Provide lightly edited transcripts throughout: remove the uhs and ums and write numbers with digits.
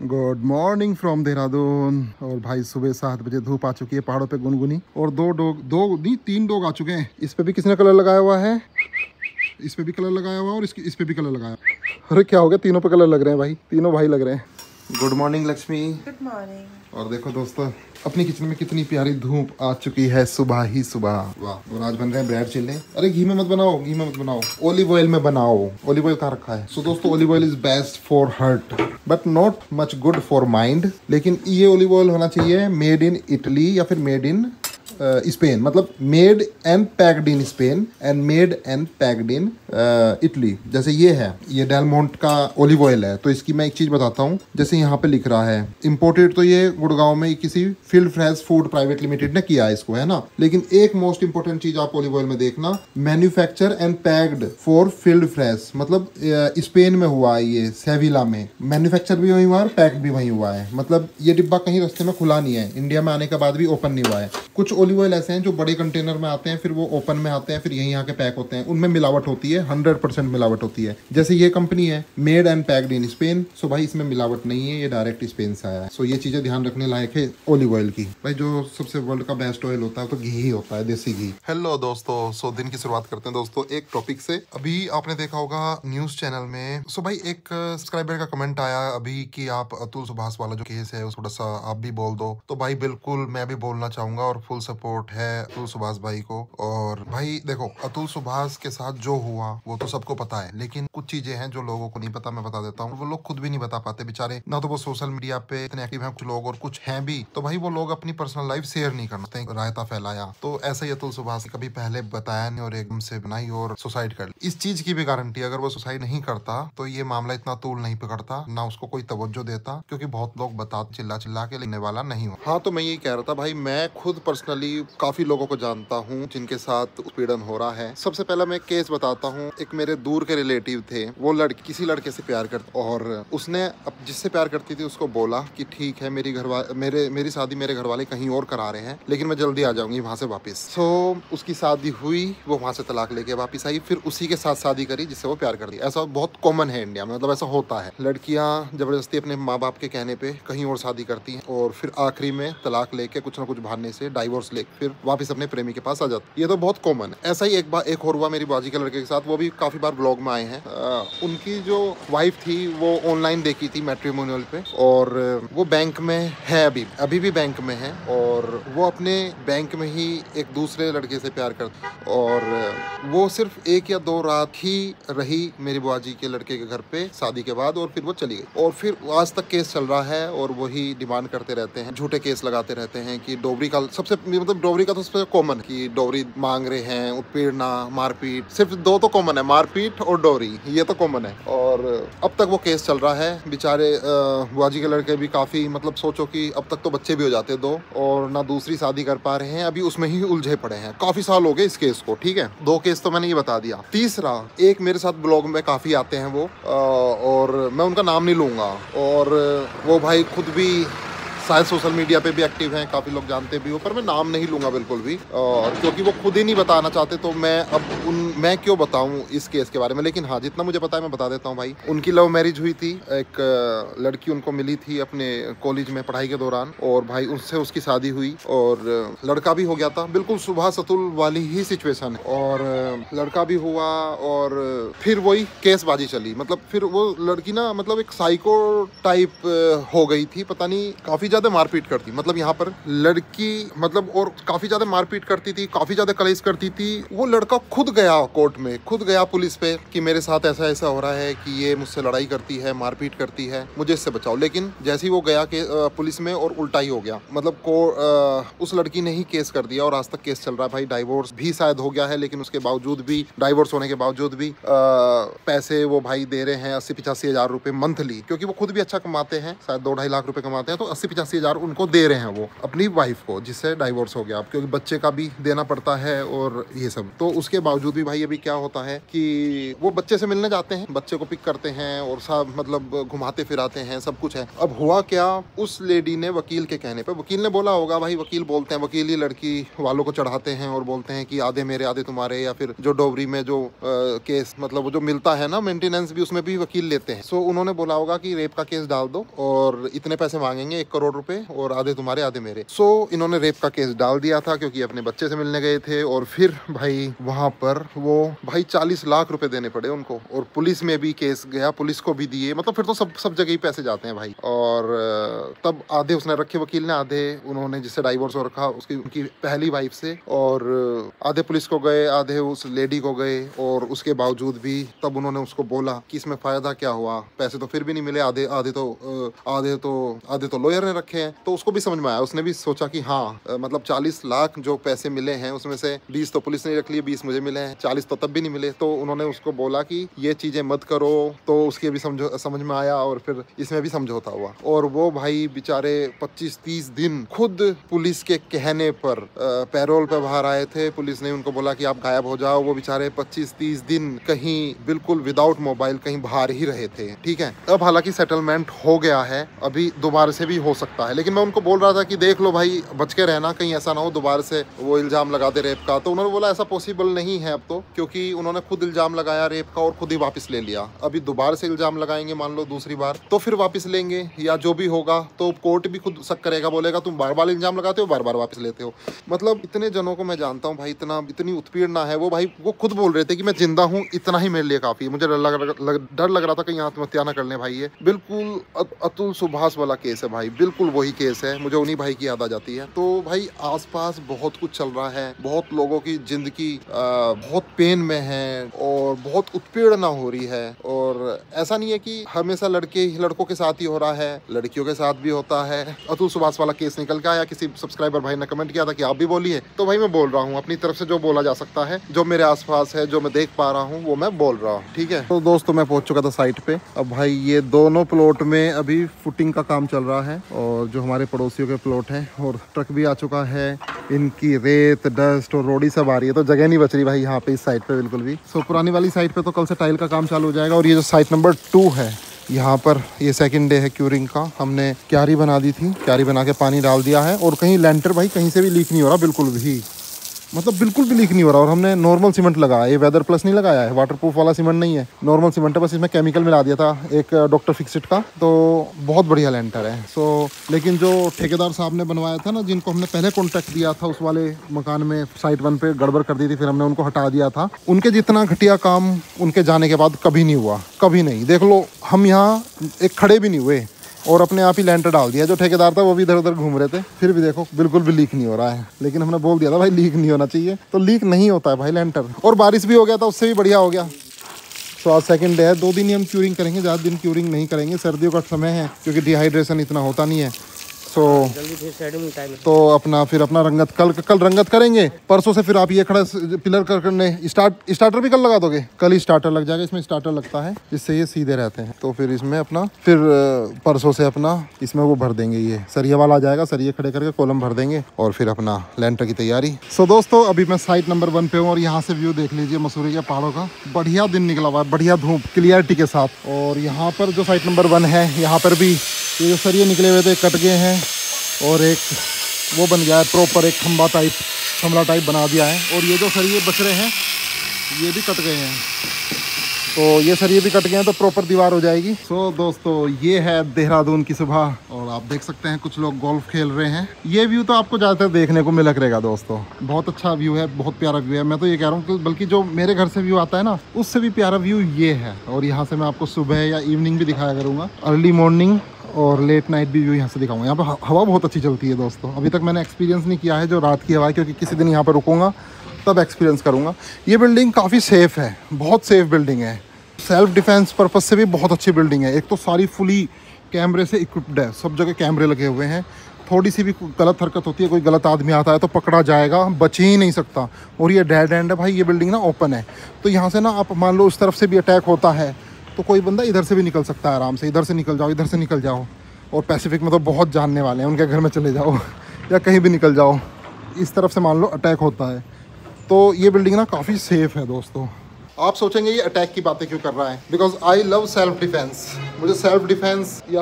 Good morning from Dehradun. और भाई सुबह 7 बजे धूप आ चुकी है पहाड़ों पे गुनगुनी। और दो नहीं 3 डॉग आ चुके हैं। इस पे भी किसने कलर लगाया हुआ है, इस पे भी कलर लगाया हुआ है और इस पे भी कलर लगाया। अरे क्या हो गया, तीनों पे कलर लग रहे हैं भाई, तीनों भाई लग रहे हैं। Good morning Lakshmi. Good morning. और देखो दोस्तों, अपनी किचन में कितनी प्यारी धूप आ चुकी है सुबह ही सुबह। वाह। और आज बन रहे हैं ब्रेड चिल्ले। अरे घी में मत बनाओ, घी में मत बनाओ, ओलिव ऑयल में बनाओ। ओलिव ऑयल कहाँ रखा है? सो दोस्तों, olive oil is best for heart but not much good for mind. लेकिन ये ओलिव ऑयल होना चाहिए मेड इन इटली या फिर मेड इन स्पेन, मतलब made and packed in Spain and made and packed in Italy. जैसे ये है, ये डेलमोंट का ओलिव ऑयल है। तो इसकी मैं एक चीज बताता हूँ। जैसे यहाँ पे लिख रहा है इंपोर्टेड, तो ये गुड़गांव में किसी field fresh food private limited ने किया है इसको, है ना। लेकिन एक मोस्ट इंपोर्टेंट चीज आप ओलिव ऑयल में देखना, manufacture and packed for field fresh, मतलब स्पेन में हुआ है ये, सेविला में। मैन्युफैक्चर भी वही हुआ है और पैक्ड भी वही हुआ है। मतलब ये डिब्बा कहीं रास्ते में खुला नहीं है, इंडिया में आने के बाद भी ओपन नहीं हुआ है। कुछ ओलिव ऑयल ऐसे हैं जो बड़े कंटेनर में आते हैं, फिर वो ओपन में आते हैं, फिर यहीं आके पैक होते हैं। उनमें मिलावट होती है, 100% मिलावट होती है। जैसे ये कंपनी है made and packed in Spain, so भाई इसमें मिलावट नहीं है, ये डायरेक्ट स्पेन से आया है। सो ये चीजें ध्यान रखने लायक है ओलिव ऑयल की। भाई जो सबसे वर्ल्ड का बेस्ट ऑयल होता है तो घी ही होता है, देसी घी। हेलो दोस्तों, सो दिन की शुरुआत करते हैं दोस्तों एक टॉपिक से। अभी आपने देखा होगा न्यूज चैनल में, सो भाई एक सब्सक्राइबर का कमेंट आया अभी कि आप अतुल सुभाष वाला जो केस है थोड़ा सा आप भी बोल दो। तो भाई बिल्कुल मैं भी बोलना चाहूंगा और फुल सपोर्ट है अतुल सुभाष भाई को। और भाई देखो, अतुल सुभाष के साथ जो हुआ वो तो सबको पता है, लेकिन कुछ चीजें हैं जो लोगों को नहीं पता, मैं बता देता हूँ। वो लोग खुद भी नहीं बता पाते बेचारे, ना तो वो सोशल मीडिया पे इतने एक्टिव हैं कुछ लोग, और कुछ हैं भी तो भाई वो लोग अपनी पर्सनल लाइफ शेयर नहीं करते, रायता फैलाया। तो ऐसा ही अतुल सुभाष कभी पहले बताया नहीं और एकदम से बनाई और सुसाइड कर ली। इस चीज की भी गारंटी, अगर वो सुसाइड नहीं करता तो ये मामला इतना तूल नहीं पकड़ता, ना उसको कोई तवज्जो देता, क्योंकि बहुत लोग बता चिल्ला चिल्ला के लेने वाला नहीं हो। हाँ, तो मैं यही कह रहा था भाई, मैं खुद पर्सनली काफी लोगों को जानता हूँ जिनके साथ उत्पीड़न हो रहा है। सबसे पहला मैं केस बताता हूँ। एक मेरे दूर के रिलेटिव थे, वो लड़की किसी लड़के से प्यार करती, और उसने अब जिससे प्यार करती थी उसको बोला कि ठीक है, मेरी शादी मेरे घर वाले कहीं और करा रहे हैं, लेकिन मैं जल्दी आ जाऊंगी वहां से वापस। सो उसकी शादी हुई, वो वहां से तलाक लेके वापस आई, फिर उसी के साथ शादी करी जिससे वो प्यार करती। ऐसा बहुत कॉमन है इंडिया में, मतलब ऐसा होता है। लड़कियां जबरदस्ती अपने माँ बाप के कहने पे कहीं और शादी करती हैं और फिर आखिरी में तलाक लेके कुछ ना कुछ बहाने से डाइवोर्स लेके फिर वापस अपने प्रेमी के पास आ जाती। ये तो बहुत कॉमन है। ऐसा ही एक और हुआ मेरी बाजी के लड़के के साथ, वो भी काफी बार ब्लॉग में आए हैं। उनकी जो वाइफ थी वो ऑनलाइन देखी थी मैट्रिमोनियल पे, और वो बैंक में है, अभी भी बैंक में है, और वो अपने बैंक में ही एक दूसरे लड़के से प्यार करती, और वो सिर्फ 1 या 2 रात ही रही मेरी बुआजी के लड़के के घर पे शादी के बाद, और फिर वो चली गई। और फिर आज तक केस चल रहा है और वही डिमांड करते रहते हैं, झूठे केस लगाते रहते हैं कि डोबरी का सबसे, मतलब डोबरी का तो सबसे कॉमन कि डोबरी मांग रहे हैं, उत्पीड़ना, मारपीट। सिर्फ 2 तो कॉमन है, मारपीट और डोबरी, ये तो कॉमन है। और अब तक वो केस चल रहा है। बेचारे बुआजी के लड़के भी काफी, मतलब सोचो कि अब तक तो बच्चे भी हो जाते 2, और ना दूसरी शादी कर पा रहे हैं, अभी उसमें ही उलझे पड़े हैं। काफी साल हो गए इस केस को, ठीक है। 2 केस तो मैंने ये बता दिया। तीसरा, एक मेरे साथ ब्लॉग में काफी आते हैं वो, और मैं उनका नाम नहीं लूंगा, और वो भाई खुद भी शायद सोशल मीडिया पे भी एक्टिव हैं, काफी लोग जानते भी हो, पर मैं नाम नहीं लूंगा बिल्कुल भी, और क्योंकि वो खुद ही नहीं बताना चाहते, तो मैं क्यों बताऊं इस केस के बारे में। लेकिन हाँ, जितना मुझे पता है मैं बता देता हूं भाई। उनकी लव मैरिज हुई थी, एक लड़की उनको मिली थी अपने कॉलेज में पढ़ाई के दौरान, और भाई उससे उसकी शादी हुई और लड़का भी हो गया था। बिल्कुल सुभाष अतुल वाली ही सिचुएशन है, और लड़का भी हुआ, और फिर वही केसबाजी चली। मतलब फिर वो लड़की ना, मतलब एक साइको टाइप हो गई थी, पता नहीं, काफी ज्यादा मारपीट करती, मतलब यहाँ पर लड़की, मतलब, और काफी ज्यादा मारपीट करती थी, काफी ज्यादा कलेश करती थी। वो लड़का खुद गया कोर्ट में, खुद गया पुलिस पे कि मेरे साथ ऐसा ऐसा हो रहा है कि ये मुझसे लड़ाई करती है, मारपीट करती है, मुझे इससे बचाओ। लेकिन जैसे ही वो गया कि पुलिस में, और उल्टा ही हो गया, मतलब उस लड़की ने ही केस कर दिया, और आज तक केस चल रहा है भाई। डाइवोर्स भी शायद हो गया है, लेकिन उसके बावजूद भी, डाइवोर्स होने के बावजूद भी पैसे वो भाई दे रहे हैं 80-85 हज़ार रुपए मंथली, क्योंकि वो खुद भी अच्छा कमाते हैं, शायद 2-2.5 लाख रुपए कमाते हैं, तो 80-85 85,000 उनको दे रहे हैं वो अपनी वाइफ को, जिससे डाइवोर्स हो गया, क्योंकि बच्चे का भी देना पड़ता है और ये सब। तो उसके बावजूद भी भाई अभी क्या होता है कि वो बच्चे से मिलने जाते हैं, बच्चे को पिक करते हैं और सब मतलब घुमाते फिराते हैं, सब कुछ है। अब हुआ क्या, उस लेडी ने वकील के कहने पे, वकील ने बोला होगा, भाई वकील बोलते हैं, वकील ही लड़की वालों को चढ़ाते हैं और बोलते हैं कि आधे मेरे आधे तुम्हारे, या फिर जो डोवरी में जो केस मतलब वो जो मिलता है ना मेंटेनेंस भी, उसमें भी वकील लेते हैं। सो उन्होंने बोला होगा कि रेप का केस डाल दो और इतने पैसे मांगेंगे 1 करोड़ रुपए, और आधे तुम्हारे आधे मेरे। सो इन्होंने रेप का केस डाल दिया था क्योंकि अपने बच्चे से मिलने गए थे। और फिर भाई वहां पर वो भाई 40 लाख रुपए देने पड़े उनको, और पुलिस में भी केस गया, पुलिस को भी दिए, मतलब फिर तो सब जगह ही पैसे जाते हैं भाई। और तब आधे उसने रखे वकील ने, आधे उन्होंने जिससे डाइवोर्स हो रखा उसकी उनकी पहली वाइफ से, और आधे पुलिस को गए, आधे उस लेडी को गए। और उसके बावजूद भी तब उन्होंने उसको बोला कि इसमें फायदा क्या हुआ, पैसे तो फिर भी नहीं मिले, आधे तो लॉयर ने रखे हैं। तो उसको भी समझ में आया, उसने भी सोचा कि हाँ मतलब 40 लाख जो पैसे मिले हैं उसमें से 20 तो पुलिस ने रख लिए, 20 मुझे मिले हैं, 40 तो तब भी नहीं मिले। तो उन्होंने उसको बोला कि ये चीजें मत करो, तो उसके भी समझ में आया और फिर इसमें भी समझौता हुआ। और वो भाई बेचारे 25-30 दिन खुद पुलिस के कहने पर पैरोल पे बाहर आए थे। पुलिस ने उनको बोला कि आप गायब हो जाओ। वो बेचारे 25-30 दिन कहीं बिल्कुल विदाउट मोबाइल कहीं बाहर ही रहे थे, ठीक है। अब हालांकि सेटलमेंट हो गया है, अभी दोबारा से भी हो सकता है, लेकिन मैं उनको बोल रहा था कि देख लो भाई, बच के रहना, कहीं ऐसा ना हो दोबारा से वो इल्जाम लगा दे रेप का। तो उन्होंने बोला ऐसा पॉसिबल नहीं है अब तो, क्योंकि उन्होंने खुद इल्जाम लगाया रेप का और खुद ही वापस ले लिया। अभी दोबारा से इल्जाम लगाएंगे मान लो दूसरी बार, तो फिर वापस लेंगे या जो भी होगा, तो कोर्ट भी खुद शक करेगा, बोलेगा तुम बार बार इल्जाम लगाते हो, बार बार वापस लेते हो। मतलब इतने जनों को मैं जानता हूँ भाई, इतनी उत्पीड़ना है। वो भाई वो खुद बोल रहे थे कि मैं जिंदा हूँ, इतना ही मेरे लिए काफी है। मुझे डर लग रहा था कहीं आत्महत्या ना कर ले भाई। ये बिल्कुल अतुल सुभाष वाला केस है भाई, बिल्कुल वही केस है। मुझे उन्हीं भाई की याद आ जाती है। तो भाई आसपास बहुत कुछ चल रहा है, बहुत लोगों की जिंदगी बहुत पेन में है और बहुत उत्पीड़ना हो रही है। और ऐसा नहीं है कि हमेशा लड़कों के साथ ही हो रहा है, लड़कियों के साथ भी होता है। अतुल सुभाष वाला केस निकल के आया, किसी सब्सक्राइबर भाई ने कमेंट किया था कि आप भी बोलिए, तो भाई मैं बोल रहा हूँ अपनी तरफ से जो बोला जा सकता है, जो मेरे आसपास है, जो मैं देख पा रहा हूँ, वो मैं बोल रहा हूँ, ठीक है। तो दोस्तों मैं पहुंच चुका था साइट पे। अब भाई ये दोनों प्लॉट में अभी फुटिंग का काम चल रहा है, और जो हमारे पड़ोसियों के प्लॉट हैं, और ट्रक भी आ चुका है, इनकी रेत डस्ट और रोडी सब आ रही है, तो जगह नहीं बच रही भाई यहाँ पे इस साइड पे बिल्कुल भी। सो पुरानी वाली साइड पे तो कल से टाइल का काम चालू हो जाएगा। और ये जो साइट नंबर 2 है, यहाँ पर ये सेकंड डे है क्यूरिंग का। हमने क्यारी बना दी थी, क्यारी बना के पानी डाल दिया है, और कहीं लेंटर भाई कहीं से भी लीक नहीं हो रहा, बिल्कुल भी, मतलब बिल्कुल भी लीक नहीं हो रहा। और हमने नॉर्मल सीमेंट लगाया, ये वेदर प्लस नहीं लगाया है, वाटरप्रूफ वाला सीमेंट नहीं है, नॉर्मल सीमेंट है। बस इसमें केमिकल मिला दिया था एक डॉक्टर फिक्सिट का, तो बहुत बढ़िया लेंटर है। सो लेकिन जो ठेकेदार साहब ने बनवाया था ना, जिनको हमने पहले कॉन्ट्रैक्ट दिया था, उस वाले मकान में साइट 1 पे गड़बड़ कर दी थी, फिर हमने उनको हटा दिया था। उनके जितना घटिया काम उनके जाने के बाद कभी नहीं हुआ, कभी नहीं। देख लो, हम यहाँ एक खड़े भी नहीं हुए और अपने आप ही लेंटर डाल दिया। जो ठेकेदार था वो भी इधर उधर घूम रहे थे, फिर भी देखो बिल्कुल भी लीक नहीं हो रहा है। लेकिन हमने बोल दिया था भाई लीक नहीं होना चाहिए, तो लीक नहीं होता है भाई लेंटर। और बारिश भी हो गया था, उससे भी बढ़िया हो गया। तो आज सेकंड डे है, 2 दिन ही हम क्यूरिंग करेंगे, ज़्यादा दिन क्यूरिंग नहीं करेंगे, सर्दियों का समय है क्योंकि डिहाइड्रेशन इतना होता नहीं है। सो तो फिर अपना रंगत कल रंगत करेंगे। परसों से फिर आप ये खड़ा पिलर करने स्टार्टर भी कल लगा दोगे? कल ही स्टार्टर लग जाएगा, इसमें स्टार्टर लगता है जिससे ये सीधे रहते हैं। तो फिर इसमें फिर परसों से इसमें वो भर देंगे, ये सरिया वाला आ जाएगा, सरिये खड़े करके कॉलम भर देंगे और फिर अपना लेंटर की तैयारी। सो दोस्तों अभी मैं साइट नंबर 1 पे हूँ और यहाँ से व्यू देख लीजिए मसूरी के पहाड़ों का। बढ़िया दिन निकला हुआ है, बढ़िया धूप क्लियरिटी के साथ। और यहाँ पर जो साइट नंबर 1 है, यहाँ पर भी ये जो सरिये निकले हुए थे कट गए हैं, और एक वो बन गया है प्रॉपर, एक थंबला टाइप बना दिया है। और ये जो सरिये बच रहे हैं ये भी कट गए हैं, तो ये सरिये भी कट गए हैं, तो प्रॉपर दीवार हो जाएगी। सो दोस्तों ये है देहरादून की सुबह, और आप देख सकते हैं कुछ लोग गोल्फ खेल रहे हैं। ये व्यू तो आपको ज़्यादातर देखने को मिला करेगा दोस्तों, बहुत अच्छा व्यू है, बहुत प्यारा व्यू है। मैं तो ये कह रहा हूँ कि बल्कि जो मेरे घर से व्यू आता है ना, उससे भी प्यारा व्यू ये है। और यहाँ से मैं आपको सुबह या इवनिंग भी दिखाया करूँगा, अर्ली मॉर्निंग और लेट नाइट भी व्यू यहाँ से दिखाऊंगा। यहाँ पर हवा बहुत अच्छी चलती है दोस्तों, अभी तक मैंने एक्सपीरियंस नहीं किया है जो रात की हवा है, क्योंकि किसी दिन यहाँ पर रुकूंगा तब एक्सपीरियंस करूँगा। ये बिल्डिंग काफ़ी सेफ़ है, बहुत सेफ़ बिल्डिंग है, सेल्फ डिफेंस पर्पज़ से भी बहुत अच्छी बिल्डिंग है। एक तो सारी फुली कैमरे से इक्विप्ड है, सब जगह कैमरे लगे हुए हैं। थोड़ी सी भी गलत हरकत होती है, कोई गलत आदमी आता है तो पकड़ा जाएगा, बच ही नहीं सकता। और ये डेड एंड है भाई, ये बिल्डिंग ना ओपन है, तो यहाँ से ना आप मान लो उस तरफ से भी अटैक होता है तो कोई बंदा इधर से भी निकल सकता है आराम से, इधर से निकल जाओ, इधर से निकल जाओ। और पैसिफिक में तो बहुत जानने वाले हैं, उनके घर में चले जाओ या कहीं भी निकल जाओ, इस तरफ से मान लो अटैक होता है। तो ये बिल्डिंग ना काफ़ी सेफ है दोस्तों। आप सोचेंगे ये अटैक की बातें क्यों कर रहा है, because I love self defence. मुझे सेल्फ डिफेंस या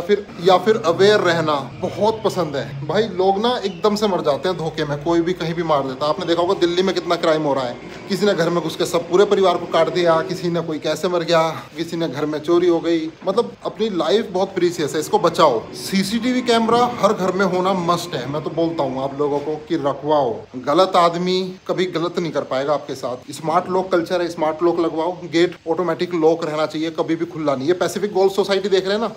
फिर अवेयर रहना बहुत पसंद है। भाई लोग ना एकदम से मर जाते हैं धोखे में, कोई भी कहीं भी मार देता है। आपने देखा होगा दिल्ली में कितना क्राइम हो रहा है, किसी ने घर में घुस के सब पूरे परिवार को काट दिया, किसी ने कोई कैसे मर गया, किसी ने घर में चोरी हो गई। मतलब अपनी लाइफ बहुत प्रीसियस है, इसको बचाओ। सीसीटीवी कैमरा हर घर में होना मस्ट है। मैं तो बोलता हूँ आप लोगों को कि रखवाओ, गलत आदमी कभी गलत नहीं कर पाएगा आपके साथ। स्मार्ट लॉक कल्चर है, स्मार्ट लॉक लगवाओ। गेट ऑटोमेटिक लॉक रहना चाहिए, कभी भी खुला नहीं। ये पैसिफिक गोल्फ सोसाइटी देख रहे हैं ना,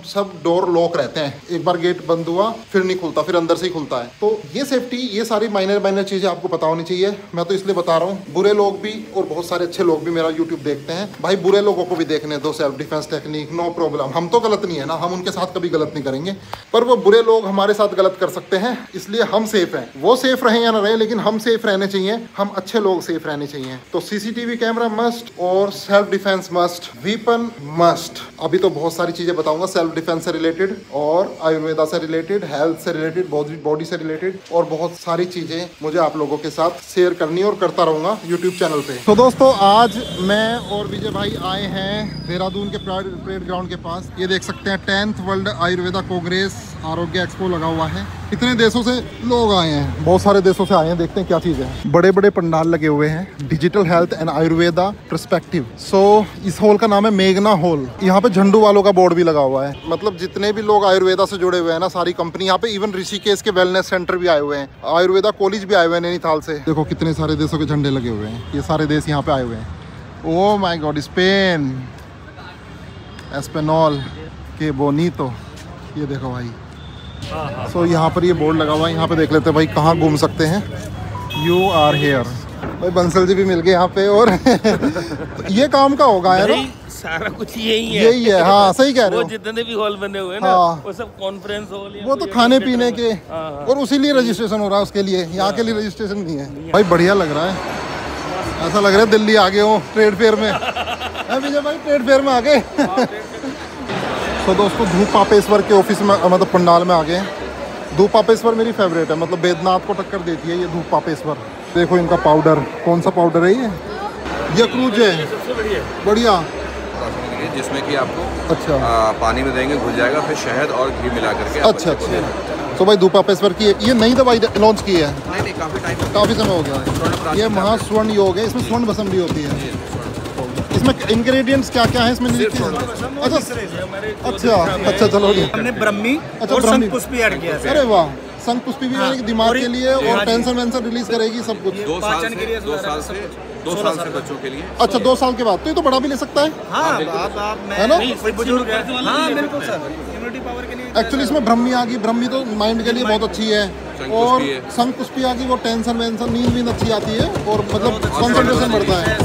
सब डोर लॉक रहते हैं। एक बार गेट बंद हुआ फिर नहीं खुलता, फिर अंदर से ही खुलता है। तो ये सेफ्टी, ये सारी माइनर चीजें आपको पता होनी चाहिए। मैं तो इसलिए बता रहा हूँ, बुरे लोग भी और बहुत सारे अच्छे लोग भी मेरा यूट्यूब देखते हैं। भाई बुरे लोगों को भी देखने दो self defence technique, no problem. हम तो गलत नहीं है ना, हम उनके साथ कभी गलत नहीं करेंगे, पर वो बुरे लोग हमारे साथ गलत कर सकते हैं, इसलिए हम सेफ हैं। वो सेफ रहे या ना रहे, लेकिन हम सेफ रहने चाहिए, हम अच्छे लोग सेफ रहने चाहिए। तो सीसीटीवी कैमरा मस्ट और self defence must, weapon must. अभी तो बहुत सारी चीजें बताऊंगा सेल्फ डिफेंस से रिलेटेड और आयुर्वेदा से रिलेटेड, हेल्थ से रिलेटेड, बॉडी से रिलेटेड, और बहुत सारी चीजें मुझे आप लोगों के साथ शेयर करनी और करता रहूंगा यूट्यूब चैनल पे। तो दोस्तों आज मैं और विजय भाई आए हैं देहरादून के परेड ग्राउंड के पास। ये देख सकते हैं 10th वर्ल्ड आयुर्वेदा कांग्रेस आरोग्य एक्सपो लगा हुआ है। कितने देशों से लोग आए हैं, बहुत सारे देशों से आए हैं। देखते हैं क्या चीज़ है। बड़े बड़े पंडाल लगे हुए हैं, digital health and ayurveda perspective. So इस हॉल का नाम है मेघना हॉल। यहाँ पे झंडू वालों का बोर्ड भी लगा हुआ है। मतलब जितने भी लोग आयुर्वेदा से जुड़े हुए हैं ना, सारी कंपनी यहाँ पे, इवन ऋषिकेश के वेलनेस सेंटर भी आए हुए हैं, आयुर्वेदा कॉलेज भी आए हुए हैं नैनीताल से। देखो कितने सारे देशों के झंडे लगे हुए हैं, ये सारे देश यहाँ पे आए हुए हैं। ओह माय गॉड, स्पेन, एस्पेनॉल के बोनीतो, ये देखो भाई। सो यहाँ पर ये बोर्ड लगा हुआ है, यहाँ पे देख लेते हैं भाई कहाँ घूम सकते हैं। You are here. भाई बंसल जी भी मिल गए यहाँ पे। और तो ये काम का होगा यार, सारा कुछ यही है। हाँ सही कह रहे हो, जितने भी हॉल बने हुए हैं ना, वो सब कॉन्फ्रेंस हॉल, वो तो खाने पीने के, और उसी लिए रजिस्ट्रेशन हो रहा है उसके लिए, यहाँ के लिए रजिस्ट्रेशन नहीं है। भाई बढ़िया लग रहा है, ऐसा लग रहा है दिल्ली आ गए हो ट्रेड फेयर में। विजय भाई ट्रेड फेयर में आ गए। तो दोस्तों धूप पापेश्वर के ऑफिस में, मतलब पंडाल में आ गए। धूप पापेश्वर मेरी फेवरेट है, मतलब बैद्यनाथ को टक्कर देती है ये धूप पापेश्वर। देखो इनका पाउडर, कौन सा पाउडर है ये क्रूज है, सबसे बढ़िया, जिसमें कि आपको पानी में देंगे घुल जाएगा, फिर शहद और घी मिला करके। अच्छा। तो भाई धूप पापेश्वर की ये नई दवाई लॉन्च की है। नहीं, काफी समय हो गया। ये महास्वर्ण योग है, इसमें स्वर्ण भस्म भी होती है। इसमें इंग्रेडिएंट्स क्या क्या है इसमें? अच्छा चलो। हमने ब्रह्मी और शंखपुष्पी ऐड किया है। अरे वाह, शंखपुष्पी भी दिमाग के लिए और टेंशन वेंशन रिलीज करेगी, सब कुछ। 2 साल से बच्चों के लिए। अच्छा 2 साल के बाद, तो ये तो बड़ा भी ले सकता है। है ना, कोई बुजुर्ग है। हाँ बिल्कुल सर, इम्यूनिटी पावर के लिए। एक्चुअली इसमें ब्रह्मी आ गई, ब्रह्मी तो माइंड के लिए बहुत अच्छी है, और शंखपुष्पी आ गई, वो टेंशन वेंशन, नींद अच्छी आती है, और मतलब कंसंट्रेशन बढ़ता है।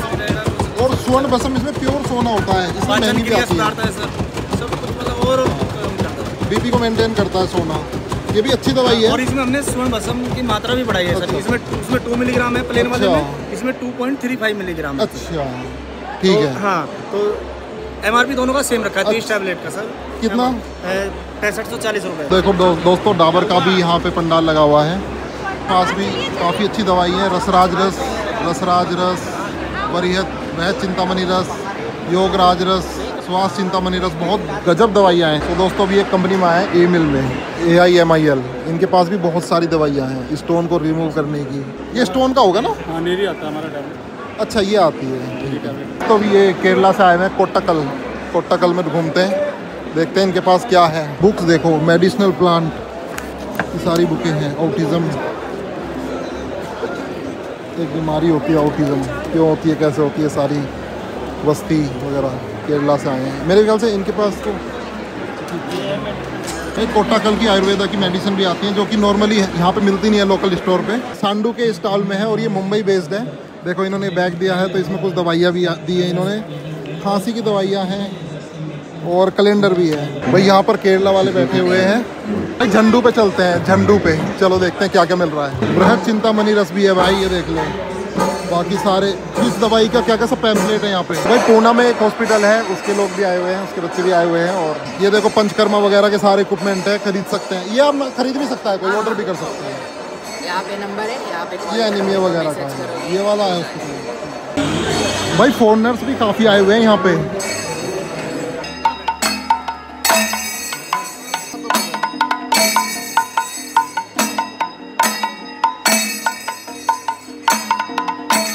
और स्वर्ण भस्म इसमें प्योर सोना होता है, इसमें महंगी भी आती है, और बीपी को मेंटेन करता है सोना। ये भी अच्छी दवाई है। और इसमें हमने स्वर्ण भस्म की मात्रा भी बढ़ाई है सर। इसमें 2 मिलीग्राम है प्लेन वाले में, इसमें 2.35 मिलीग्राम है। अच्छा ठीक है। हाँ, तो MRP दोनों का सेम रखा है 30 टैबलेट का सर। कितना? 6540 रुपये। देखो दोस्तों डाबर का भी यहाँ पे पंडाल लगा हुआ है, पास भी काफ़ी अच्छी दवाई है। रसराज रस, वह चिंतामणि रस, योगराज रस, स्वास्थ्य चिंतामणि रस, बहुत गजब दवाइयाँ हैं। तो दोस्तों अभी एक कंपनी में आए AMIL में, AIMIL, इनके पास भी बहुत सारी दवाइयाँ हैं स्टोन को रिमूव करने की। ये स्टोन का होगा ना? हाँ, नेरी आता है हमारा टैबलेट। अच्छा ये आती है। तो ये केरला से आए हैं, कोट्टकल में घूमते हैं, देखते हैं इनके पास क्या है। बुक्स देखो, मेडिसिनल प्लांट की सारी बुकें हैं। ऑटिज़म, एक बीमारी होती है ऑटिज़म, क्यों होती है, कैसे होती है, सारी वस्ती वगैरह केरला से आए हैं। मेरे ख्याल से इनके पास तो एक कोट्टाकल की आयुर्वेदा की मेडिसिन भी आती हैं, जो कि नॉर्मली यहाँ पे मिलती नहीं है लोकल स्टोर पे। सांडू के स्टॉल में है, और ये मुंबई बेस्ड है। देखो इन्होंने बैग दिया है, तो इसमें कुछ दवाइयाँ भी दी है इन्होंने, खांसी की दवाइयाँ हैं, और कैलेंडर भी है। भाई यहाँ पर केरला वाले बैठे हुए हैं। भाई झंडू पे चलते हैं, झंडू पे चलो देखते हैं क्या क्या मिल रहा है। बृहद चिंतामणि रस भी है भाई, ये देख लो। बाकी सारे इस दवाई का क्या क्या सब पैम्पलेट है यहाँ पे। भाई पूना में एक हॉस्पिटल है, उसके लोग भी आए हुए हैं, उसके बच्चे भी आए हुए हैं। और ये देखो पंचकर्मा वगैरह के सारे इक्विपमेंट है, खरीद सकते हैं। ये आप खरीद भी सकता है, कोई ऑर्डर भी कर सकते हैं। यहाँ पे नंबर है, यहाँ पे ये एनीमिया वगैरह का है, ये वाला है हॉस्पिटल। भाई फॉरेनर्स भी काफ़ी आए हुए हैं यहाँ पे।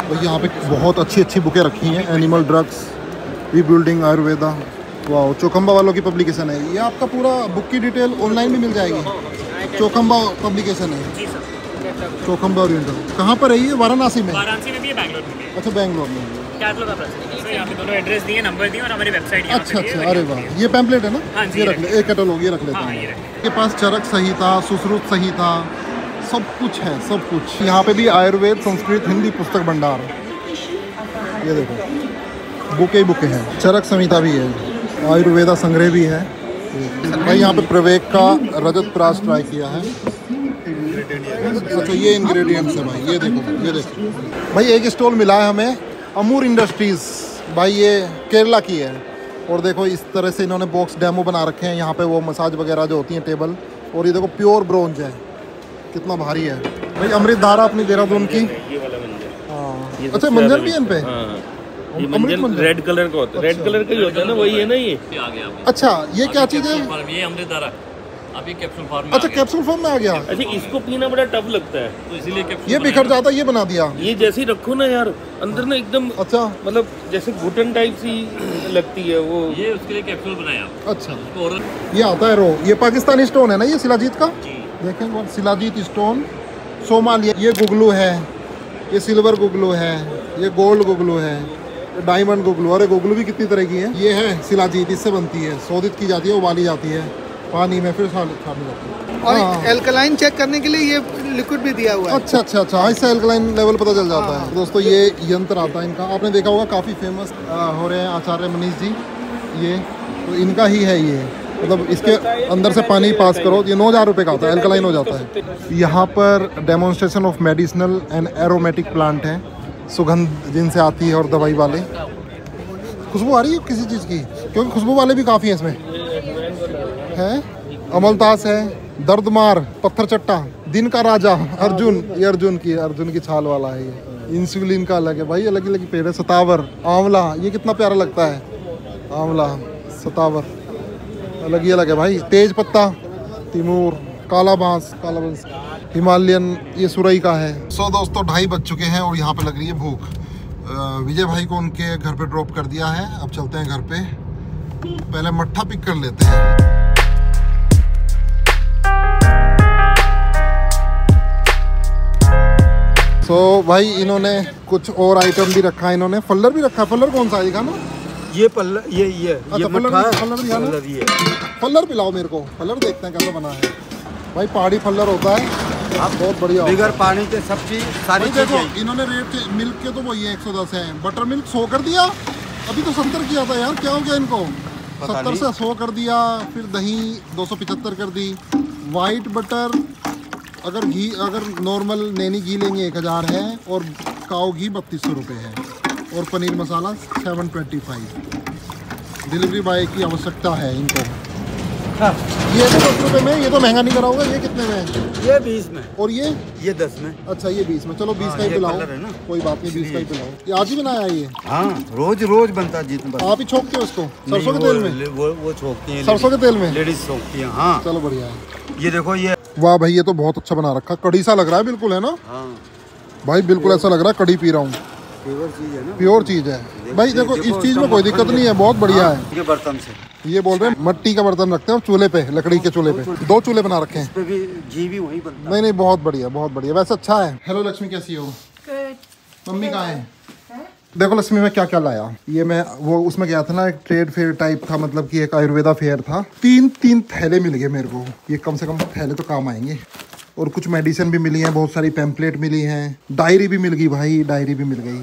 भाई यहाँ पे बहुत अच्छी अच्छी बुकें रखी हैं, एनिमल ड्रग्स, रीबिल्डिंग, आयुर्वेदा। वाह, चौखंबा वालों की पब्लिकेशन है ये। आपका पूरा बुक की डिटेल ऑनलाइन भी मिल जाएगी। चौखंबा पब्लिकेशन है, चौखंबा ओरिएंटल। कहाँ पर है ये? वाराणसी में? वाराणसी में भी है, बैंगलोर में भी है। अच्छा, बैंगलोर में। कैटलॉग का सर यहाँ पे दोनों एड्रेस दिए, नंबर दिए और हमारी वेबसाइट। अच्छा अच्छा, अरे वाह, ये पैम्पलेट है ना? हाँ जी, ये रख ले, एक कैटलॉग ये रख लेते हाँ, हैं। ये रख। के पास चरक संहिता, सुश्रुत संहिता, सब कुछ है, सब कुछ। यहाँ पे भी आयुर्वेद, संस्कृत, हिंदी पुस्तक भंडार। ये देखो बुके ही बुके हैं। चरक संहिता भी है, आयुर्वेदा संग्रह भी है। भाई यहाँ पे प्रवेक का रजत प्राश ट्राई किया है। अच्छा, ये इंग्रेडिएंट्स है भाई, ये देखो, ये देखो भाई। एक स्टॉल मिला है हमें, अमूर इंडस्ट्रीज़। भाई ये केरला की है। और देखो इस तरह से इन्होंने बॉक्स डेमो बना रखे हैं। यहाँ पे वो मसाज वगैरह जो होती हैं, टेबल। और ये देखो प्योर ब्रोंज है, कितना भारी है भाई। अमृत धारा अपनी देहरादून की। हाँ, अच्छा, मंजन भी है इन पे? ये मंजन रेड कलर का होता है। रेड कलर का ही होता है ना, वही है ना ये। अच्छा, ये क्या चीज़ है? ये अमृत धारा अभी कैप्सूल फॉर्म में। अच्छा, कैप्सूल फॉर्म में आ गया। अच्छा, इसको पीना बड़ा टफ लगता है, तो इसीलिए कैप्सूल ये बिखर जाता है, ये बना दिया। ये जैसे ही रखो ना यार, अंदर ना एकदम अच्छा, मतलब जैसे घुटन टाइप सी लगती है वो। ये उसके लिए कैप्सूल बनाया। अच्छा, ये आता है रो। ये पाकिस्तानी स्टोन है ना, ये शिलाजीत का। देखें, शिलाजीत स्टोन, सोमालिया। ये गुगलू है, ये सिल्वर गुगलू है, ये गोल्ड गुगलू है, ये डायमंड गुगलू। अरे गुगलू भी कितनी तरह की है। ये है शिलाजीत, इससे बनती है, शोधित की जाती है, उबाली जाती है पानी में, फिर छानी जाती है। और एल्कलाइन चेक करने के लिए ये लिक्विड भी दिया हुआ है। अच्छा अच्छा अच्छा, इससे एल्कलाइन लेवल पता चल जाता है। दोस्तों ये यंत्र आता है इनका, आपने देखा होगा, काफ़ी फेमस हो रहे हैं आचार्य मनीष जी। ये तो इनका ही है ये, मतलब इसके अंदर से पानी पास करो, ये 9,000 रुपये का आता है, एल्कलाइन हो जाता है। यहाँ पर demonstration of medicinal and aromatic plant है, सुगंध जिनसे आती है और दवाई वाले। खुशबू आ रही है किसी चीज़ की? क्योंकि खुशबू वाले भी काफ़ी हैं इसमें। है अमलतास है, दर्दमार, पत्थर चट्टा, दिन का राजा, अर्जुन। ये अर्जुन की छाल वाला है ये। इंसुलिन का अलग है भाई, अलग अलग पेड़ है। सतावर, आंवला, ये कितना प्यारा लगता है, आंवला, सतावर, अलग ही अलग है भाई। तेज पत्ता, तिमूर, काला बांस, हिमालयन, ये सुरई का है। सो दोस्तों 2:30 बज चुके हैं और यहाँ पे लग रही है भूख। विजय भाई को उनके घर पे ड्रॉप कर दिया है, अब चलते हैं घर पे। पहले मट्ठा पिक कर लेते हैं। सो भाई इन्होंने कुछ और आइटम भी रखा है, इन्होंने फल्लर भी रखा है। फल्लर कौन सा है दिखा ना? ये पल्ला, ये अच्छा, फल्लर पिलाओ मेरे को। फल्लर देखते हैं कैसा बना है भाई। पहाड़ी फल्लर होता है, बहुत बढ़िया। बिगर पानी के सब चीज सारी देखो इन्होंने रेट मिल्क के तो वही 110 है, बटर मिल्क 100 कर दिया। अभी तो 70 किया था यार, क्या हो गया इनको? 70 से 100 कर दिया। फिर दही 275 कर दी। वाइट बटर, अगर घी, अगर नॉर्मल नैनी घी लेंगे 1000 है, और काऊ घी 3200 रुपये है, और पनीर मसाला 725। डिलीवरी बॉय की आवश्यकता है इनको। हाँ। ये तो 10 रुपये में, ये तो महंगा नहीं करा होगा। ये कितने में है? ये 20 में, और ये 10 में। अच्छा, ये 20 में। चलो 20 का ही पिलाओ, कोई बात नहीं, 20 का ही पिलाओ। ये आज ही बनाया है ये? हाँ, रोज बनता है जितना। आप ही छोकते हो इसको सरसों के तेल में? वो छोकती हैं, सरसों के तेल में लेडीज छोकती हैं। हाँ, चलो बढ़िया है। ये देखो, ये वाह भाई, ये तो बहुत अच्छा बना रखा। कड़ी सा लग रहा है बिल्कुल, है ना? हाँ भाई बिल्कुल ऐसा लग रहा है कड़ी पी रहा हूँ। प्योर चीज है ना, प्योर चीज है भाई। देखो इस चीज में कोई दिक्कत नहीं है, बहुत बढ़िया है। ये बर्तन से ये बोल रहे हैं मट्टी का बर्तन रखते हैं चूल्हे पे, लकड़ी के चूल्हे पे। 2 चूल्हे बना रखे हैं। पे भी घी भी वहीं बनता है। नहीं नहीं, बहुत बढ़िया, बहुत बढ़िया। वैसे अच्छा है। हेलो लक्ष्मी, कैसी हो? मम्मी कहाँ है? देखो लक्ष्मी, मैं क्या क्या लाया। ये मैं वो उसमें गया था ना, एक ट्रेड फेयर टाइप था, मतलब कि एक आयुर्वेदा फेयर था। 3 थैले मिल गए मेरे को। ये कम से कम थैले तो काम आएंगे। और कुछ मेडिसिन भी मिली हैं, बहुत सारी पैम्पलेट मिली हैं, डायरी भी मिल गई भाई, डायरी भी मिल गई।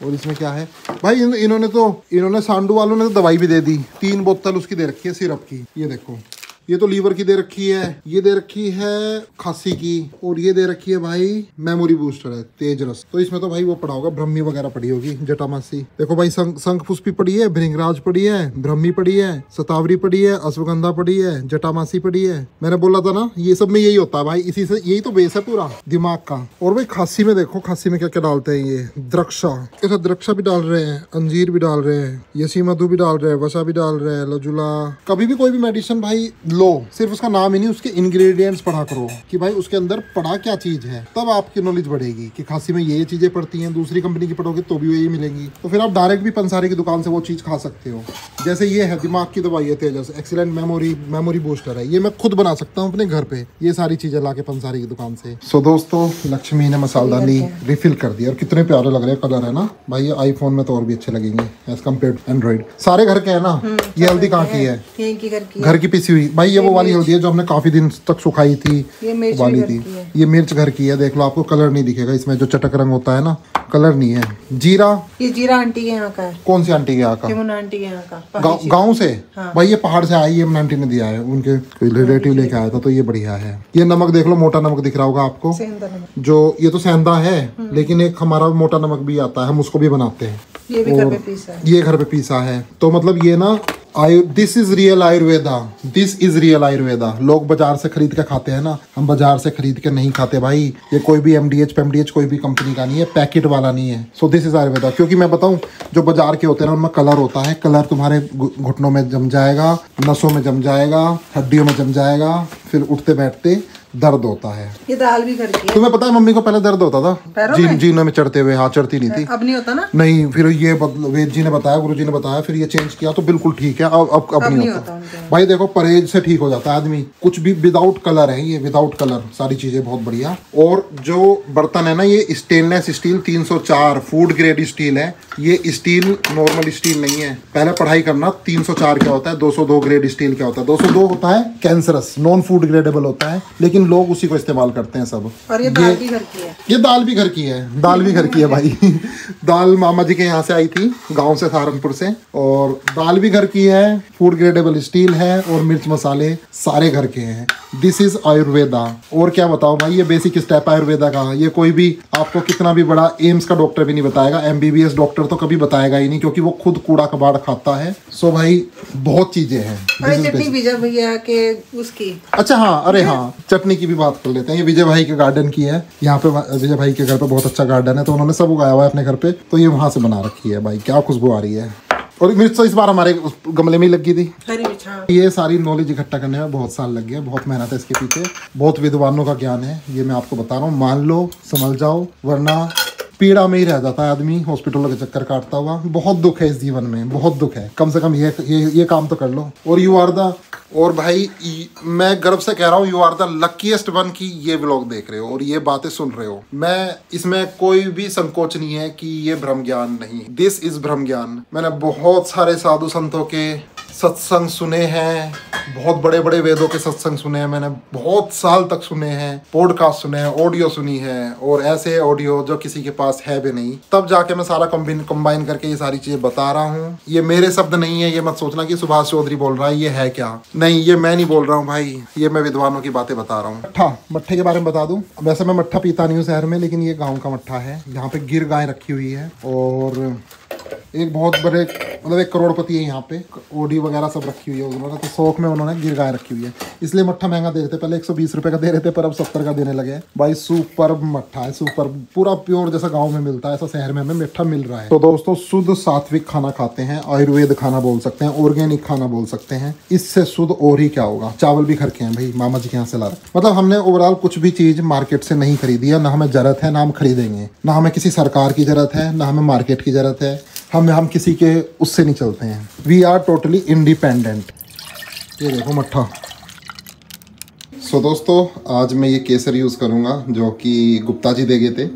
और इसमें क्या है भाई, इन्होंने सांडू वालों ने तो दवाई भी दे दी। 3 बोतल उसकी दे रखी है, सिरप की। ये देखो, ये तो लीवर की दे रखी है, ये दे रखी है खांसी की, और ये दे रखी है भाई मेमोरी बूस्टर है तेज रस। तो इसमें तो भाई वो पड़ा होगा, ब्रह्मी वगैरह पड़ी होगी, जटामासी। देखो भाई शंख पुष्पी पड़ी है, भृंगराज पड़ी है, ब्रह्मी पड़ी है, शतावरी पड़ी है, अश्वगंधा पड़ी है, जटामासी पड़ी है। मैंने बोला था ना ये सब में यही होता है भाई, इसी से यही तो बेस है पूरा दिमाग का। और भाई खांसी में देखो, खांसी में क्या क्या डालते हैं ये, द्रक्षा, ऐसा द्रक्षा भी डाल रहे हैं, अंजीर भी डाल रहे हैं, यसी मधु भी डाल रहे हैं, वसा भी डाल रहे हैं, लजुला। कभी भी कोई भी मेडिसिन भाई लो, सिर्फ उसका नाम ही नहीं, उसके इंग्रेडिएंट्स पढ़ा करो कि भाई उसके अंदर पड़ा क्या चीज है, तब आपकी नॉलेज बढ़ेगी कि खांसी में ये चीजें पड़ती हैं। दूसरी कंपनी की पढ़ोगे तो भी यही मिलेंगी, तो फिर आप डायरेक्ट भी पंसारी की दुकान से वो चीज खा सकते हो। जैसे ये है दिमाग की दवाई है तेजस, एक्सीलेंट मेमोरी बूस्टर है, ये मैं खुद बना सकता हूँ अपने घर पे, ये सारी चीजें लाके पंसारी की दुकान से। सो दोस्तों लक्ष्मी ने मसालदानी रिफिल कर दिया, और कितने प्यारे लग रहे हैं कलर है ना भाई, ये आईफोन में तो और भी अच्छे लगेंगे एज कम्पेयर टू एंड्रॉइड। सारे घर के है ना। ये हल्दी कहाँ की है? घर की पिसी हुई भाई, ये वो वाली हल्दी है जो हमने काफी दिन तक सुखाई थी, वाली थी। ये मिर्च घर की है, देख लो, आपको कलर नहीं दिखेगा इसमें, जो चटक रंग होता है ना, कलर नहीं है। जीरा, ये जीरा आंटी के यहाँ का है। कौन सी आंटी के यहाँ का? आंटी के यहाँ का, गाँव से। भाई ये पहाड़ से आई है, आंटी ने दिया है, उनके कोई रिलेटिव लेके आया था, तो ये बढ़िया है। ये नमक देख लो, मोटा नमक दिख रहा होगा आपको, जो ये तो सेंधा है, लेकिन एक हमारा मोटा नमक भी आता है, हम उसको भी बनाते हैं। ये भी घर पे पीसा है। ये घर पे पीसा है। तो मतलब ये ना this is real Ayurveda, this is real Ayurveda. लोग बाजार से खरीद के खाते हैं ना, हम बाजार से खरीद के नहीं खाते भाई। ये कोई भी MDH कोई भी कंपनी का नहीं है, पैकेट वाला नहीं है। So this is Ayurveda. क्योंकि मैं बताऊं, जो बाजार के होते हैं ना उनमें कलर होता है, कलर तुम्हारे घुटनों में जम जाएगा, नसों में जम जाएगा, हड्डियों में जम जाएगा, फिर उठते बैठते दर्द होता है। ये दाल भी घर की है। तुम्हें पता है मम्मी को पहले दर्द होता था जीनों में चढ़ते हुए, हाँ चढ़ती नहीं थी। अब नहीं होता ना? नहीं, फिर ये वेद जी ने बताया, गुरु जी ने बताया, फिर ये चेंज किया तो बिल्कुल ठीक है। अब नहीं होता भाई। देखो परहेज से ठीक हो जाता है आदमी, कुछ भी विदाउट कलर है, ये विदाउट कलर सारी चीजें बहुत बढ़िया। और जो बर्तन है ना, ये stainless steel 304 food grade steel है। ये स्टील नॉर्मल स्टील नहीं है। पहले पढ़ाई करना 304 क्या होता है, 202 ग्रेड स्टील क्या होता है। 202 होता है कैंसरस, नॉन फूड ग्रेडेबल होता है, लेकिन लोग उसी को इस्तेमाल करते हैं सब। और ये दाल भी घर की है। ये दाल भी घर की है, दाल भी घर की है भाई। दाल मामा जी के यहाँ से आई थी, गांव से, सहारनपुर से, और दाल भी घर की है, फूड ग्रेडेबल स्टील है, और मिर्च मसाले सारे घर के हैं। This is Ayurveda. और क्या बताओ भाई, ये बेसिक स्टेप आयुर्वेदा का। ये कोई भी आपको कितना भी बड़ा एम्स का डॉक्टर भी नहीं बताएगा, MBBS डॉक्टर तो कभी बताएगा ही नहीं, क्योंकि वो खुद कूड़ा कबाड़ खाता है। सो भाई बहुत चीजें हैं। चटनी विजय भैया के उसकी, अच्छा हाँ, अरे हाँ, चटनी की भी बात कर लेते हैं। ये विजय भाई के गार्डन की है। यहाँ पे विजय भाई के घर पे बहुत अच्छा गार्डन है, तो उन्होंने सब उगाया हुआ है अपने घर पे, तो ये वहां से बना रखी है भाई। क्या खुशबू आ रही है। और मिर्च तो इस बार हमारे गमले में ही लगी थी। ये सारी नॉलेज इकट्ठा करने में बहुत साल लग गया, बहुत मेहनत है इसके पीछे, बहुत विद्वानों का ज्ञान है। ये मैं आपको बता रहा हूँ, मान लो समझ जाओ, वरना पीड़ा में ही रह जाता है आदमी, हॉस्पिटलों के चक्कर काटता हुआ। बहुत दुख है इस जीवन में, बहुत दुख है। कम से कम ये काम तो कर लो। और यू आर द, और भाई मैं गर्व से कह रहा हूँ, you are the luckiest one की ये व्लॉग देख रहे हो और ये बातें सुन रहे हो। मैं इसमें कोई भी संकोच नहीं है कि ये भ्रम ज्ञान नहीं, दिस इज भ्रम ज्ञान। मैंने बहुत सारे साधु संतों के सत्संग सुने हैं, बहुत बड़े बड़े वेदों के सत्संग सुने हैं मैंने, बहुत साल तक सुने हैं, पॉडकास्ट सुने हैं, ऑडियो सुनी है, और ऐसे ऑडियो जो किसी के पास है भी नहीं, तब जाके मैं सारा कंबाइन करके ये सारी चीजें बता रहा हूँ। ये मेरे शब्द नहीं है, ये मत सोचना कि सुभाष चौधरी बोल रहा है, ये है क्या, नहीं, ये मैं नहीं बोल रहा हूँ भाई, ये मैं विद्वानों की बातें बता रहा हूँ। मट्ठे के बारे में बता दूं, वैसे मैं मट्ठा पीता नहीं हूँ शहर में, लेकिन ये गाँव का मट्ठा है। यहाँ पे गिर गाय रखी हुई है, और एक बहुत बड़े, मतलब एक करोड़पति है यहाँ पे, ओडी वगैरह सब रखी हुई है उन्होंने, तो शौक में उन्होंने गिर गाय रखी हुई है, इसलिए मट्ठा महंगा दे रहे थे। पहले 120 रुपए का दे रहे थे, पर अब 70 का देने लगे भाई। सुपर मट्ठा है, सुपर, पूरा प्योर जैसा गांव में मिलता है, ऐसा शहर में हमें मिठा मिल रहा है। तो दोस्तों शुद्ध सात्विक खाना खाते हैं, आयुर्वेद खाना बोल सकते हैं, ऑर्गेनिक खाना बोल सकते हैं। इससे शुद्ध और ही क्या होगा। चावल भी घर के हैं भाई, मामा जी के यहाँ से ला रहे। मतलब हमने ओवरऑल कुछ भी चीज मार्केट से नहीं खरीदी है, ना हमें जरूरत है, ना हम खरीदेंगे, ना हमें किसी सरकार की जरूरत है, ना हमें मार्केट की जरूरत है। हम किसी के उससे नहीं चलते हैं। We are totally independent. ये देखो मट्ठा। सो दोस्तों आज मैं ये केसर यूज़ करूँगा, जो कि गुप्ता जी दे गए थे,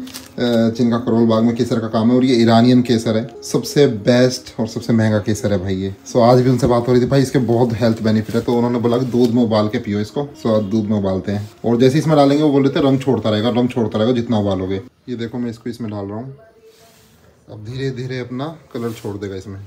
जिनका करोल बाग में केसर का काम है, और ये ईरानियन केसर है, सबसे बेस्ट और सबसे महंगा केसर है भाई ये। सो आज भी उनसे बात हो रही थी, भाई इसके बहुत हेल्थ बेनिफिट है, तो उन्होंने बोला कि दूध में उबाल के पियो इसको। सो आज दूध में उबालते हैं, और जैसे इसमें डालेंगे वो बोल रहे थे रंग छोड़ता रहेगा जितना उबालोगे। ये देखो मैं इसको इसमें डाल रहा हूँ, अब धीरे धीरे अपना कलर छोड़ देगा इसमें।